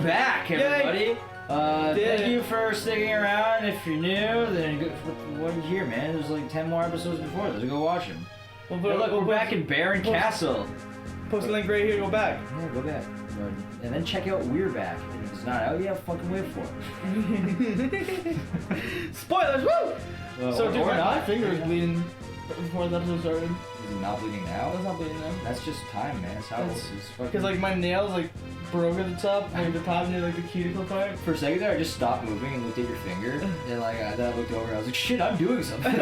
back, everybody. Thank you for sticking around. If you're new, then what are you here, man? There's like 10 more episodes before. Let's go watch them. We're back in Baron Castle. Post the link right here. Go back. Yeah, go back. And then check out We're Back. And if it's not out yet, fucking wait for it. Spoilers, woo! So, dude, my finger is bleeding before the episode started. Is it not bleeding now? It's not bleeding now. That's just time, man. That's how it is. Because, like, my nails, like, broke at the top, like, the top near, like, the cuticle part. For a second there, I just stopped moving and looked at your finger. And, like, then I looked over and I was like, shit, I'm doing something.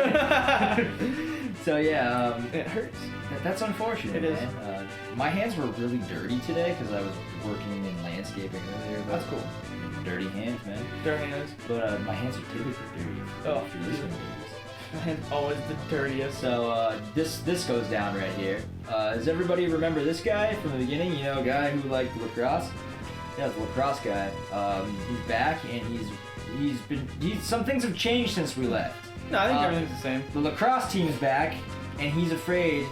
So, yeah, it hurts. That's unfortunate, It is. Man. My hands were really dirty today because I was working in landscaping earlier. That's cool. Dirty hands, man. Dirty hands. But my hands are typically dirty. Oh. If you're listening to this. My hand's always the dirtiest. So this goes down right here. Does everybody remember this guy from the beginning? You know, a guy who liked lacrosse? Yeah, the lacrosse guy. He's back and some things have changed since we left. No, I think everything's the same. The lacrosse team's back, and he's afraid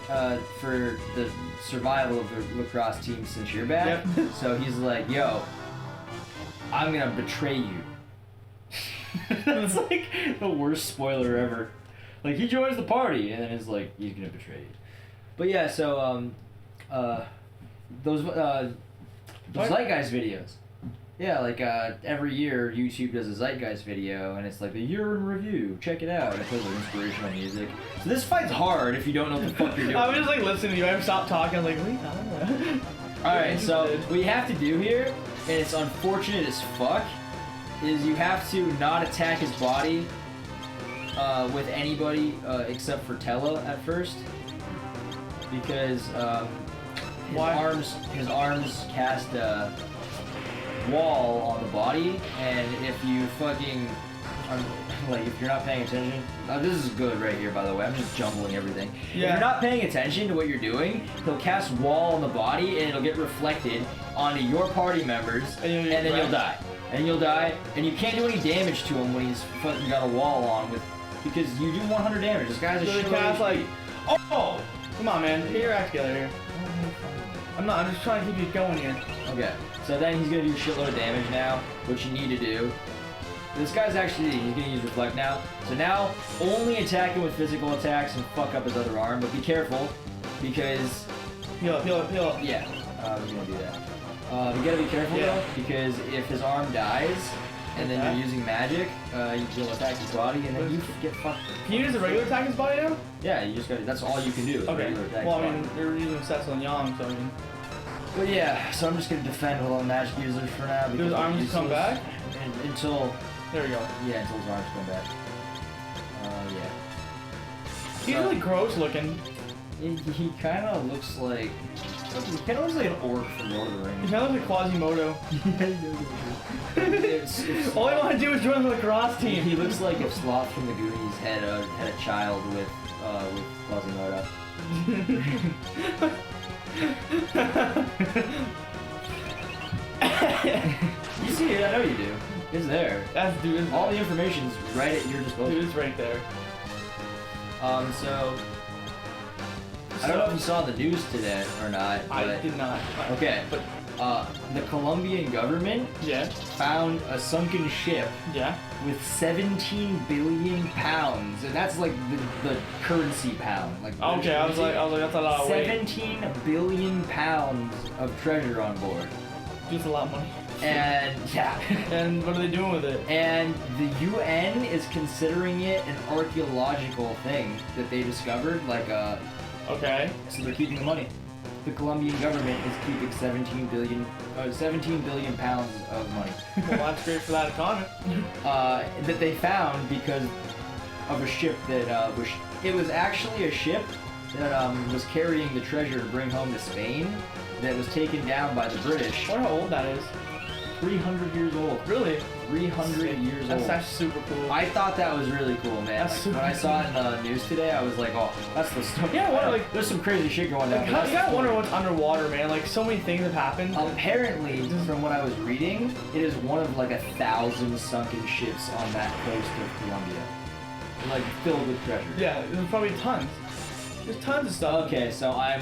for the survival of the lacrosse team since you're back. Yep. So he's like, yo, I'm gonna betray you. It's like the worst spoiler ever. Like, he joins the party, and then it's like, he's gonna betray you. But yeah, so, those Zeitgeist videos. Yeah, like, every year, YouTube does a Zeitgeist video, and it's like, the year in review, check it out. And it plays like inspirational music. So this fight's hard if you don't know what the fuck you're doing. I was just, like, listening to you. I stopped talking. I was like, wait, I don't know. Alright, so what you have to do here, and it's unfortunate as fuck, is you have to not attack his body with anybody except for Tella at first, because his arms cast a wall on the body, and if you fucking like, if you're not paying attention, this is good right here, by the way. I'm just jumbling everything. Yeah. If you're not paying attention to what you're doing, he'll cast wall on the body, and it'll get reflected onto your party members, and then you'll die. And you'll die, and you can't do any damage to him when he's fucking got a wall on because you do 100 damage. This guy's a shitload. Like, oh! Come on, man. Get your act together here. I'm just trying to keep you going here. Okay. So then he's gonna do a shitload of damage now, which you need to do. This guy's he's gonna use Reflect now. So now, only attack him with physical attacks and fuck up his other arm, but be careful, because... Heal up. Yeah, we're gonna do that. You gotta be careful though, because if his arm dies, and then you're using magic, you'll attack his body, and then you get fucked. Can you use a regular attack his body now? Yeah, you just gotta, that's all you can do. Okay. Well, I mean, they're using Cecil and Yang, so I mean... But yeah, so I'm just gonna defend with all the magic users for now. Do his arms come back? Until... There we go. Yeah, until his arms come back. Yeah. He's really gross looking. He kind of looks like... He kind of looks like an orc from Lord of the Rings. He kind of looks like Quasimodo. Yeah, all I want to do is join the lacrosse team. He looks like if Sloth from the Goonies had a child with Quasimodo. You see it, I know you do. It's there. Dude, all the information's right at your disposal. Dude, it's right there. So... I don't know if you saw the news today or not. But, I did not. Okay, but the Colombian government found a sunken ship with 17 billion pounds, and that's like the currency pound. Like okay, I was like, that's a lot of weight. 17 billion pounds of treasure on board. That's a lot of money. And and what are they doing with it? And the UN is considering it an archaeological thing that they discovered, like Okay. So they're keeping the money. The Colombian government is keeping 17 billion pounds of money. Well, that's great for that economy. That they found because of a ship that it was actually a ship that was carrying the treasure to bring home to Spain that was taken down by the British. I wonder how old that is. 300 years old. Really? 300 years old. That's actually super cool. I thought that was really cool, man. Like, when I saw it in the news today, I was like, oh, that's the stuff. Yeah, like, there's some crazy shit going down. You gotta wonder what's underwater, man. Like, so many things have happened. Apparently, from what I was reading, it is one of like 1,000 sunken ships on that coast of Colombia. Like, filled with treasure. Yeah, there's probably tons. There's tons of stuff. Okay, so I'm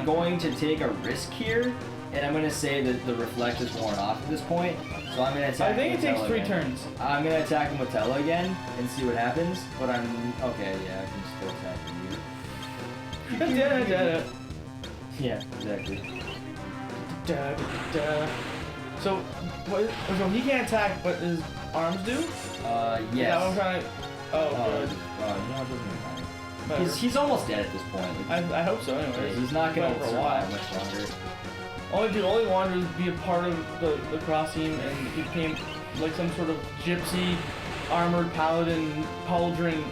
going to take a risk here and I'm gonna say that the reflect is worn off at this point. So I'm gonna attack. I think it takes 3 turns. I'm gonna attack him with Tella again and see what happens. But I'm okay. Yeah, I can still attack you. Yeah, exactly. So, what? So he can't attack, but his arms do? Yes. Yeah, I'm trying to. Oh, good. No, it doesn't matter. Whatever. He's almost dead at this point. Like, I hope so. Anyways, he's not gonna Whatever, survive much longer. All he wanted was to be a part of the cross team, and he became like some sort of gypsy, armored paladin, pauldron,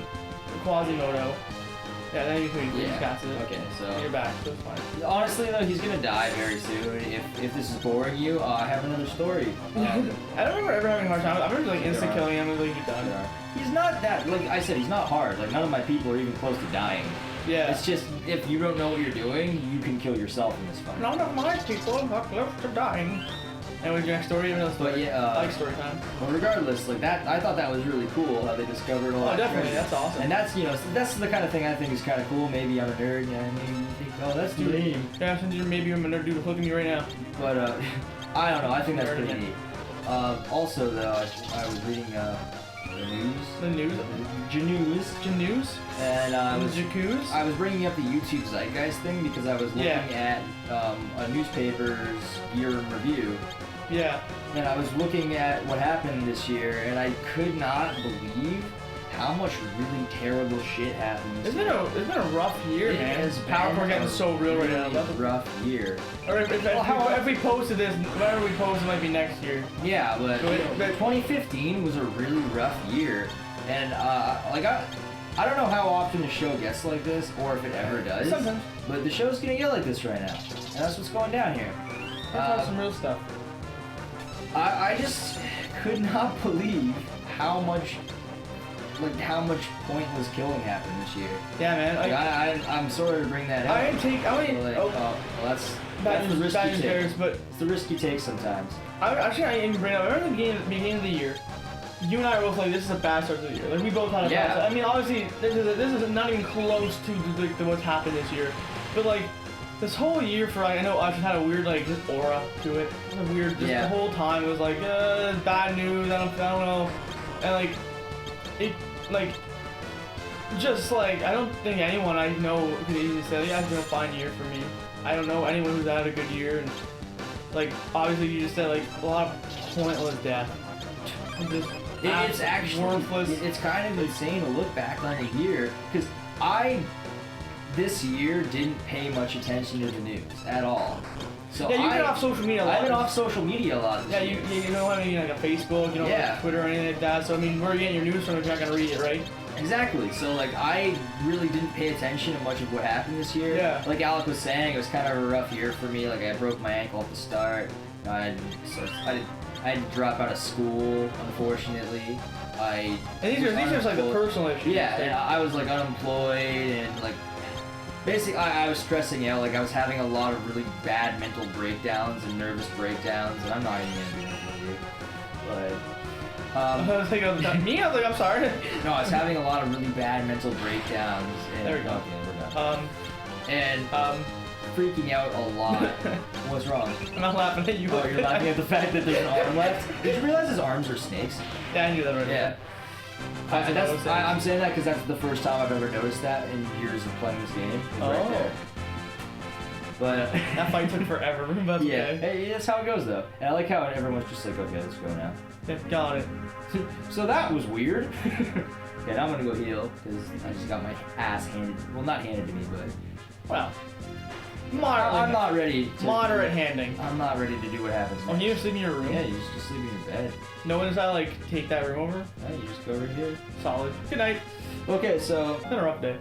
Quasimodo. Yeah, then you can cast it. Okay, so you're back. So it's fine. Honestly though, he's gonna die very soon. If this is boring you, I have another story. I don't remember ever having a hard time. I remember like instant killing him and like he's done. He's not that, like I said, he's not hard. Like none of my people are even close to dying. Yeah. It's just if you don't know what you're doing, you can kill yourself in this fight. None of my people are close to dying. And what's your next story? Another story. But yeah, I like story time. Well, regardless, like that, I thought that was really cool how they discovered all that. Oh, definitely, treasure. that's awesome. And that's that's the kind of thing I think is kind of cool. Maybe I'm a nerd, yeah. Maybe you think, oh, that's too lame. Yeah, maybe I'm a nerd dude. Look at me right now. But I don't know. I think that's Nerd pretty again. neat. Also, though, I was reading the news. The news. News. And I was bringing up the YouTube Zeitgeist thing because I was looking at a newspaper's year in review. Yeah. And I was looking at what happened this year, and I could not believe how much really terrible shit happened this year. It's been a rough year, man. PowerCord getting so real right now. That's a rough year. Or if we posted this, whatever we post, it might be next year. Yeah, but 2015 was a really rough year, and like I don't know how often the show gets like this, or if it ever does. Sometimes. But the show's gonna get like this right now, and that's what's going down here. Some real stuff. I just could not believe how much pointless killing happened this year. Yeah, man. I'm sorry to bring that up. That's the risk you take. But it's the risk you take sometimes. I didn't even bring it up. I remember the beginning of the year. You and I were both like, this is a bad start to the year. Like, we both had a bad start. I mean, obviously, this is not even close to what's happened this year. But, like, this whole year for, I know, I just had a weird, like, just aura to it. It was a weird, just the whole time it was like, bad news, I don't know. And, like, it, like, just, like, I don't think anyone I know could easily say, yeah, it's been a fine year for me. I don't know anyone who's had a good year. And, like, obviously, you just said, like, a lot of pointless death. It's actually worthless. It's kind of insane to look back on a year because this year didn't pay much attention to the news at all. So yeah, you've been off social media a lot. I've been off social media a lot. Yeah, you don't have any like a Facebook, you don't have Twitter or anything like that. So I mean, where are you getting your news from if you're not gonna read it, right? Exactly. So like, I really didn't pay attention to much of what happened this year. Yeah. Like Alec was saying, it was kind of a rough year for me. Like I broke my ankle at the start. I had to drop out of school, unfortunately. And these are just like the personal issues. Yeah, and I was like unemployed and like basically I was stressing out. Like I was having a lot of really bad mental breakdowns and nervous breakdowns, and I'm not even gonna do anything with you. But I was like, I'm sorry. No, I was having a lot of really bad mental breakdowns. And, there we go. Okay, we're done. Freaking out a lot. What's wrong? I'm not laughing at you. Oh, you're laughing at the fact that there's an arm left? Did you realize his arms are snakes? Yeah, I knew that already. Yeah. I'm saying that because that's the first time I've ever noticed that in years of playing this game. Right there. But that fight took forever. But yeah, okay. Hey, that's how it goes though. And I like how everyone's just like, okay, let's go now. Yeah, got it. So that was weird. Okay, now I'm gonna go heal because I just got my ass handed. Well, not handed to me, but well. I'm not ready. Moderate handing. I'm not ready to do what happens next. Oh, you just sleep in your room? Yeah, you just sleep in your bed. No one does that, like, take that room over? No, you just go over here. Solid. Good night. Okay, so... It's been a rough day.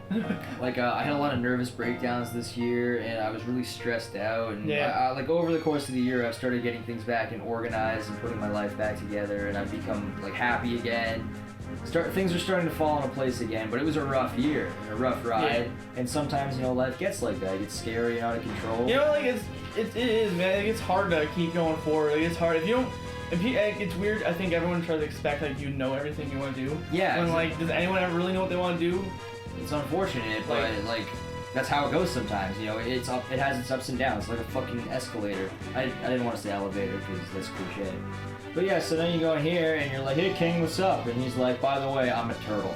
Like, I had a lot of nervous breakdowns this year, and I was really stressed out. And like, over the course of the year, I've started getting things back and organized and putting my life back together, and I've become, like, happy again. Things are starting to fall into place again, but it was a rough year and a rough ride. Yeah. And sometimes, you know, life gets like that. It gets scary and out of control. You know, like it is, man. Like, it's hard to keep going forward. Like, it's hard if you don't. It's weird. I think everyone tries to expect like you know everything you want to do. Yeah. When like, does anyone ever really know what they want to do? It's unfortunate, but like that's how it goes sometimes. You know, it has its ups and downs, like a fucking escalator. I didn't want to say elevator because that's cliche. But yeah, so then you go in here and you're like, hey King, what's up? And he's like, by the way, I'm a turtle.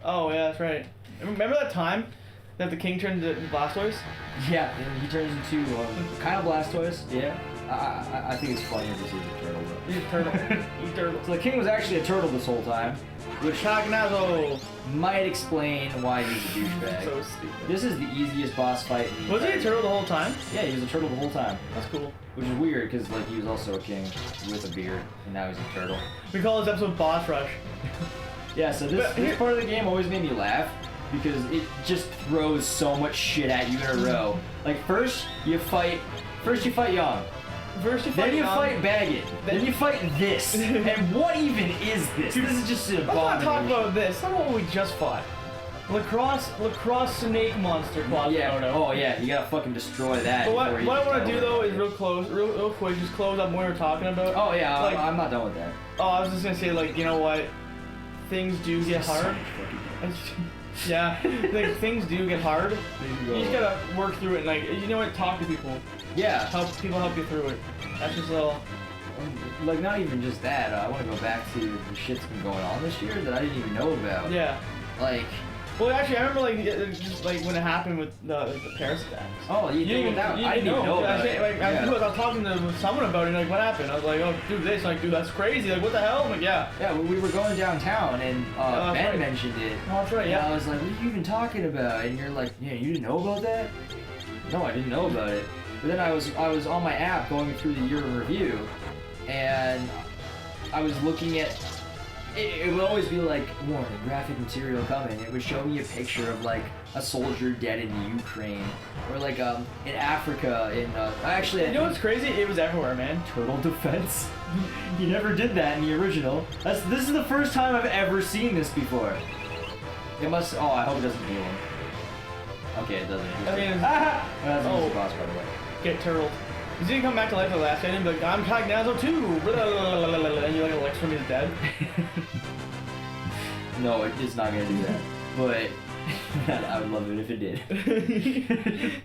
Oh yeah, that's right. Remember that time that the king turned into Blastoise? Yeah, and he turns into kind of Blastoise. Yeah, I think it's funny to see the turtle though. He's a turtle. He's a turtle. So the king was actually a turtle this whole time, which CAGNAZZZOOO. might explain why he's a douchebag. So stupid. This is the easiest boss fight in the Was he a turtle the whole time? Yeah, he was a turtle the whole time. That's cool. Which is weird, because like he was also a king with a beard, and now he's a turtle. We call this episode Boss Rush. Yeah, so this part of the game always made me laugh, because it just throws so much shit at you in a row. Like first you fight Young. First you fight Then you Young. fight Baggett. Then you fight this. And what even is this? This is just an Let's not talk abomination. about this. That's not what we just fought. Lacrosse snake monster Quasimodo. Yeah. Oh yeah, you gotta fucking destroy that. But what I before you want to do though is go. real quick, just close up what we were talking about. Oh yeah, like, I'm not done with that. Oh, I was just gonna say, like, you know what? Things do get hard. Yeah, like, things do get hard. You just gotta work through it and, like, you know what? Talk to people. Yeah. People help you through it. That's just a little. Like, not even just that. I want to go back to the shit's been going on this year that I didn't even know about. Yeah. Like. Well, actually, I remember, like, just like when it happened with the Paris attacks. Oh, you didn't even know. I didn't even know about it. Like, Yeah. I was talking to someone about it, like, what happened? I was like, oh, dude, this, like, dude, that's crazy. Like, what the hell? I'm like, yeah. Yeah, we were going downtown and Ben right. mentioned it. Oh, that's right, yeah. And I was like, what are you even talking about? And you're like, yeah, you didn't know about that? No, I didn't know about it. But then I was on my app going through the year in review, and I was looking at. It would always be like, warning, graphic material coming. It would show me a picture of like a soldier dead in Ukraine, or like in Africa. Actually, You know what's crazy? It was everywhere, man. Turtle defense. You never did that in the original. This is the first time I've ever seen this before. It must. Oh, I hope it doesn't heal him. Okay, it doesn't. I mean, That's oh. the boss, by the way. Get turtled. He's gonna come back to life the last day and be like, I'm CAGNAZZZOOO too! And you're like, Alex from his dead. No, it's not gonna do that. But I would love it if it did.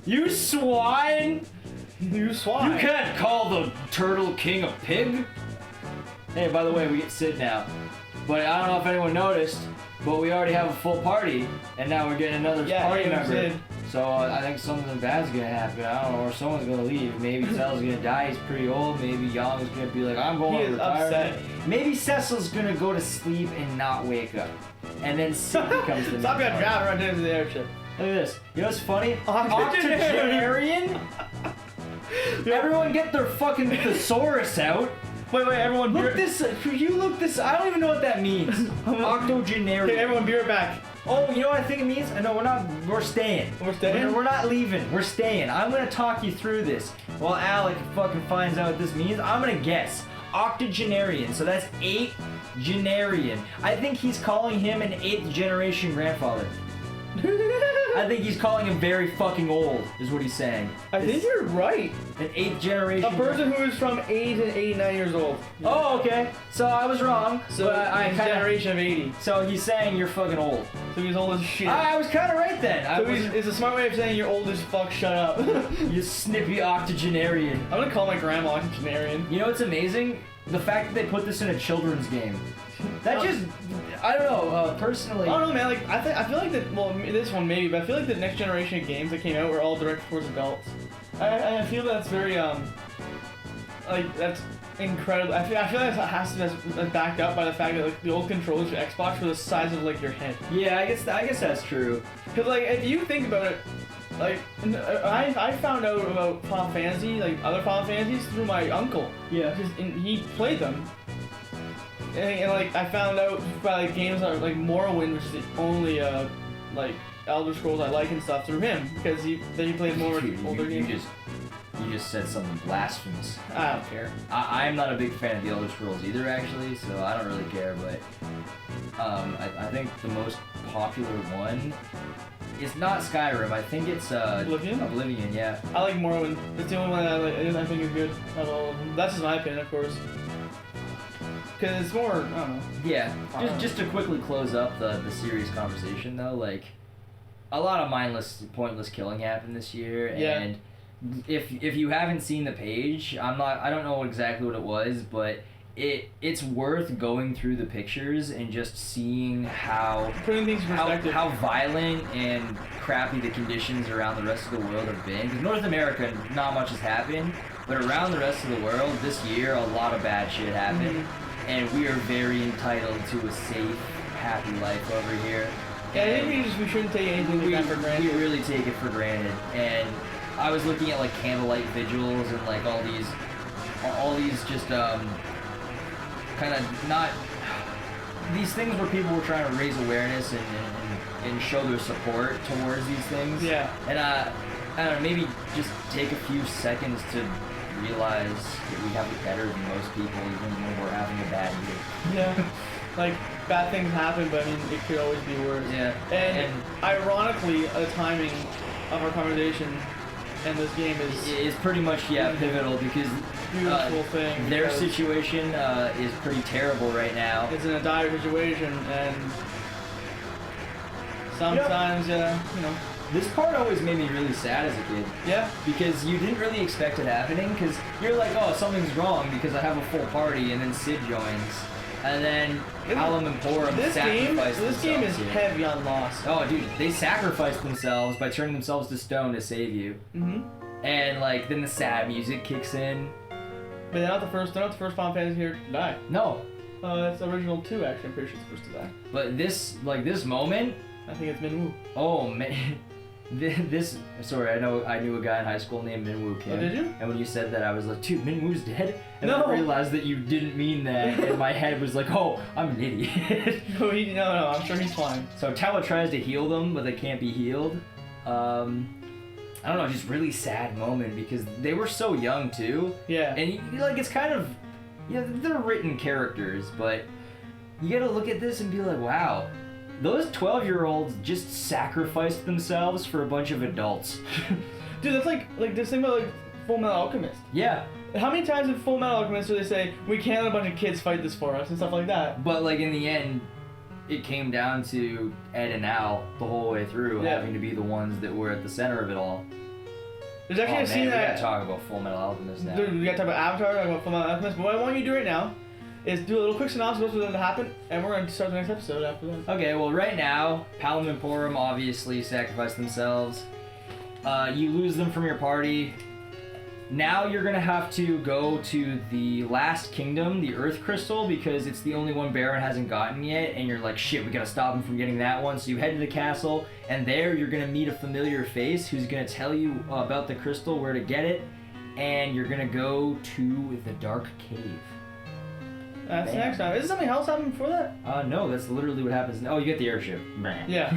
You swine! You swine! You can't call the Turtle King a pig! Hey, by the way, we get Sid now. But I don't know if anyone noticed, but we already have a full party, and now we're getting another party member. Sid. So I think something bad's gonna happen. I don't know, or someone's gonna leave. Maybe Cell's gonna die. He's pretty old. Maybe Young's gonna be like, I'm going to retire. Upset. Maybe Cecil's gonna go to sleep and not wake up, and then Sid becomes the. Stop getting drowned right into the airship. Look at this. You know what's funny? Octogenarian. Everyone get their fucking thesaurus out. Wait, everyone. Look this. You look this. I don't even know what that means. Octogenarian. Okay, everyone, be right back. Oh, you know what I think it means? No, we're not. We're staying. We're staying? We're not leaving. We're staying. I'm gonna talk you through this. While Alec fucking finds out what this means, I'm gonna guess. Octogenarian. So that's 8th genarian. I think he's calling him an 8th generation grandfather. I think he's calling him very fucking old, is what he's saying. I think you're right. An 8th generation. A person who is from 8 to 89 years old. Oh, okay. So I was wrong. So I he's generation of 80. So he's saying you're fucking old. So he's old as shit. I was kind of right then. It's a smart way of saying you're old as fuck. Shut up. You snippy octogenarian. I'm gonna call my grandma octogenarian. You know what's amazing? The fact that they put this in a children's game. That just, I don't know, personally. I don't know, man. Like, I feel like that. Well, this one maybe, but I feel like the next generation of games that came out were all directed towards adults. I feel that's very like that's incredible. I feel like that has to be backed up by the fact that like the old controllers for Xbox were the size of like your head. Yeah, I guess that's true. Cause like if you think about it, like I found out about Final Fantasy, like other Final Fantasies through my uncle. Yeah. And he played them. And like I found out by like games that are like Morrowind, which is the only like Elder Scrolls I like and stuff through him because he played more older games. You just said something blasphemous. I don't care. I'm not a big fan of the Elder Scrolls either, actually, so I don't really care. But I think the most popular one is not Skyrim. I think it's Oblivion. Oblivion, yeah. I like Morrowind. It's the only one that I like, and I think is good out of all of them. That's just my opinion, of course. Because it's more, I don't know. Yeah. Just to quickly close up the series conversation though, like a lot of mindless, pointless killing happened this year, Yeah. and if you haven't seen the page, I don't know exactly what it was, but it's worth going through the pictures and just seeing how Putting things in perspective. how violent and crappy the conditions around the rest of the world have been. Because North America, not much has happened, but around the rest of the world this year, a lot of bad shit happened, and we are very entitled to a safe, happy life over here. Yeah, I think we shouldn't take anything like that for granted. We really take it for granted, and I was looking at like candlelight vigils and like all these just kind of not these things where people were trying to raise awareness and show their support towards these things. Yeah. And I don't know, maybe just take a few seconds to realize that we have it better than most people, even when we're having a bad year. Yeah. Like, bad things happen, but I mean, it could always be worse. Yeah. And ironically, the timing of our conversation and this game is pretty much pivotal because beautiful thing. Their situation is pretty terrible right now. It's in a dire situation, and sometimes, you know. This part always made me really sad as a kid. Yeah. Because you didn't really expect it happening, because you're like, oh, something's wrong because I have a full party, and then Sid joins. And then Alum and Porum sacrifice themselves. This game is heavy on loss. Oh, dude, they sacrificed themselves by turning themselves to stone to save you. Mm-hmm. And, like, then the sad music kicks in. But they're not the first Final Fantasy here to die. No. It's original 2, actually. I'm pretty sure it's supposed to die. But this moment... I think it's Minwoo. Oh, man. Sorry, I knew a guy in high school named Minwoo Kim. Oh, did you? And when you said that, I was like, dude, Minwoo's dead? And No. I realized that you didn't mean that, and my head was like, oh, I'm an idiot. No, I'm sure he's fine. So Tala tries to heal them, but they can't be healed. I don't know, just really sad moment, because they were so young, too. Yeah. And, it's kind of, they're written characters, but you gotta look at this and be like, wow. Those 12-year-olds just sacrificed themselves for a bunch of adults. Dude, that's like this thing about like Full Metal Alchemist. Yeah. How many times in Full Metal Alchemist do they say, we can't let a bunch of kids fight this for us and stuff like that? But like in the end, it came down to Ed and Al the whole way through having to be the ones that were at the center of it all. There's actually a scene we that... gotta talk about Full Metal Alchemist now. Dude, we gotta talk about Avatar, talk about Full Metal Alchemist, but what I want you to do right now is do a little quick synopsis of what's going to happen, and we're going to start the next episode after that. Okay, well right now, Palom and Porum obviously sacrificed themselves. You lose them from your party. Now you're going to have to go to the last kingdom, the Earth Crystal, because it's the only one Baron hasn't gotten yet, and you're like, shit, we gotta stop him from getting that one. So you head to the castle, and there you're going to meet a familiar face who's going to tell you about the crystal, where to get it, and you're going to go to the Dark Cave. That's next time. Is there something else happening before that? No, that's literally what happens. Oh, you get the airship. Yeah.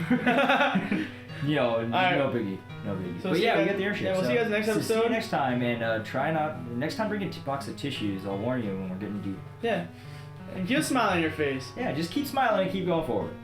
No right. biggie. No biggie. So but we get the airship. Yeah, we'll see you guys next episode. See you next time, and next time bring a box of tissues. I'll warn you when we're getting deep. Yeah. And keep a smile on your face. Yeah, just keep smiling and keep going forward.